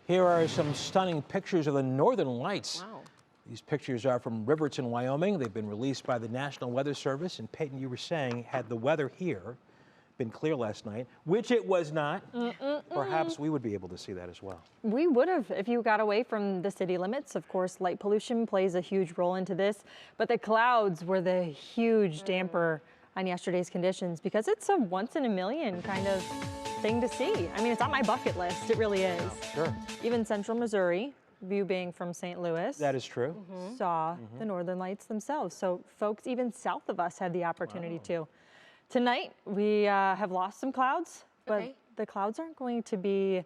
Here are some stunning pictures of the northern lights. Wow. These pictures are from Riverton, Wyoming. They've been released by the National Weather Service. And Peyton, you were saying, had the weather here been clear last night, which it was not, perhaps we would be able to see that as well. We would have if you got away from the city limits. Of course, light pollution plays a huge role into this, but the clouds were the huge damper on yesterday's conditions because it's a once in a million kind of thing to see. I mean, it's on my bucket list. It really is. Sure. Even central Missouri, view being from St. Louis. That is true. Saw the northern lights themselves. So folks even south of us had the opportunity to. Tonight, we have lost some clouds, but the clouds aren't going to be,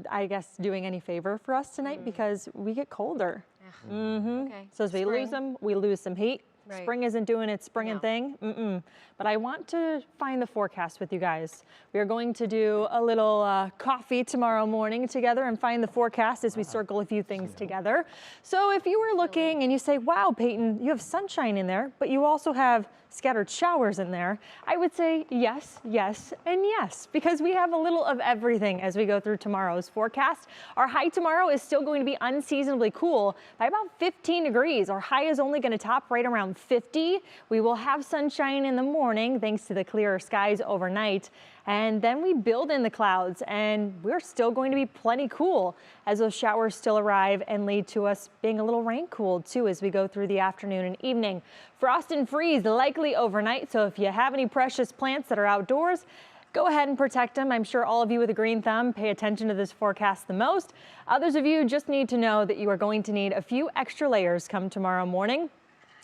I guess, doing any favor for us tonight because we get colder. So as we lose them, we lose some heat. Spring isn't doing its springing thing. But I want to find the forecast with you guys. We are going to do a little coffee tomorrow morning together and find the forecast as we circle a few things together. So if you were looking and you say, wow, Peyton, you have sunshine in there, but you also have scattered showers in there, I would say yes, yes, and yes, because we have a little of everything as we go through tomorrow's forecast. Our high tomorrow is still going to be unseasonably cool by about 15 degrees. Our high is only going to top right around 50. We will have sunshine in the morning thanks to the clearer skies overnight. And then we build in the clouds and we're still going to be plenty cool as those showers still arrive and lead to us being a little rain cooled too as we go through the afternoon and evening. Frost and freeze likely overnight. So if you have any precious plants that are outdoors, go ahead and protect them. I'm sure all of you with a green thumb pay attention to this forecast the most. Others of you just need to know that you are going to need a few extra layers come tomorrow morning.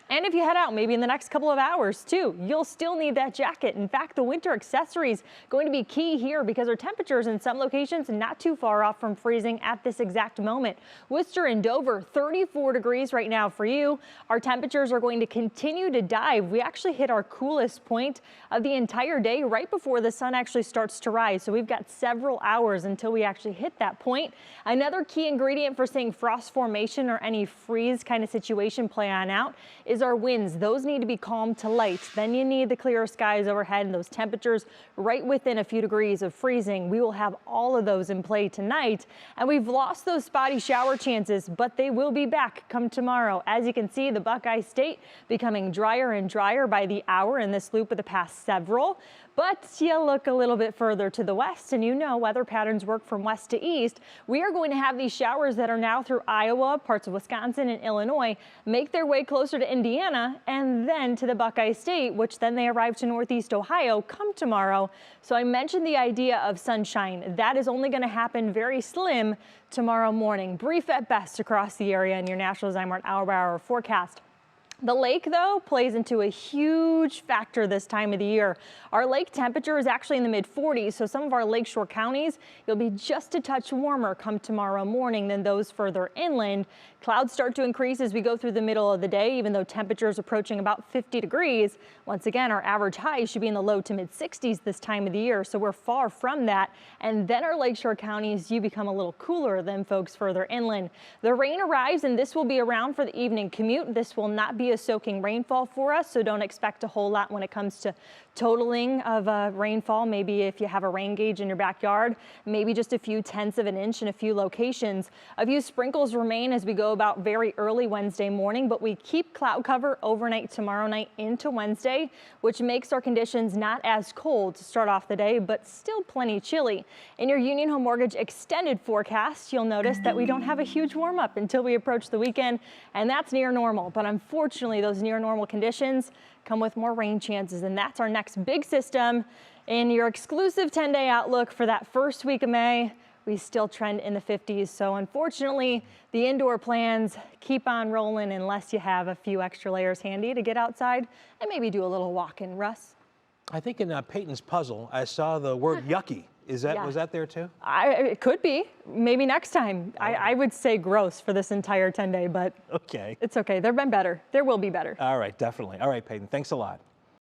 And if you head out maybe in the next couple of hours too, you'll still need that jacket. In fact, the winter accessories going to be key here because our temperatures in some locations not too far off from freezing at this exact moment. Worcester and Dover, 34 degrees right now for you. Our temperatures are going to continue to dive. We actually hit our coolest point of the entire day right before the sun actually starts to rise. So we've got several hours until we actually hit that point. Another key ingredient for seeing frost formation or any freeze kind of situation play on out is our winds. Those need to be calm to light. Then you need the clearer skies overhead and those temperatures right within a few degrees of freezing. We will have all of those in play tonight. And we've lost those spotty shower chances, but they will be back come tomorrow. As you can see, the Buckeye State becoming drier and drier by the hour in this loop of the past several. But you look a little bit further to the west and you know weather patterns work from west to east. We are going to have these showers that are now through Iowa, parts of Wisconsin and Illinois, make their way closer to Indiana and then to the Buckeye State, which then they arrive to northeast Ohio come tomorrow. So I mentioned the idea of sunshine. That is only going to happen very slim tomorrow morning. Brief at best across the area in your National Zymark hour-by-hour forecast. The lake, though, plays into a huge factor this time of the year. Our lake temperature is actually in the mid-40s, so some of our lakeshore counties, you'll be just a touch warmer come tomorrow morning than those further inland. Clouds start to increase as we go through the middle of the day, even though temperatures approaching about 50 degrees. Once again, our average high should be in the low to mid-60s this time of the year, so we're far from that. And then our lakeshore counties, you become a little cooler than folks further inland. The rain arrives, and this will be around for the evening commute. This will not be a soaking rainfall for us, so don't expect a whole lot when it comes to totaling of rainfall. Maybe if you have a rain gauge in your backyard, maybe just a few tenths of an inch in a few locations. A few sprinkles remain as we go about very early Wednesday morning, but we keep cloud cover overnight tomorrow night into Wednesday, which makes our conditions not as cold to start off the day, but still plenty chilly. In your Union Home Mortgage extended forecast, you'll notice that we don't have a huge warm up until we approach the weekend, and that's near normal. But unfortunately, those near normal conditions come with more rain chances, and that's our next big system. In your exclusive 10-day outlook for that first week of May, we still trend in the 50s. So unfortunately, the indoor plans keep on rolling unless you have a few extra layers handy to get outside and maybe do a little walk-in. Russ? I think in Peyton's puzzle, I saw the word yucky. Was that there too? It could be. Maybe next time. I would say gross for this entire 10-day, but okay. It's okay. There have been better. There will be better. All right, definitely. All right, Peyton, thanks a lot.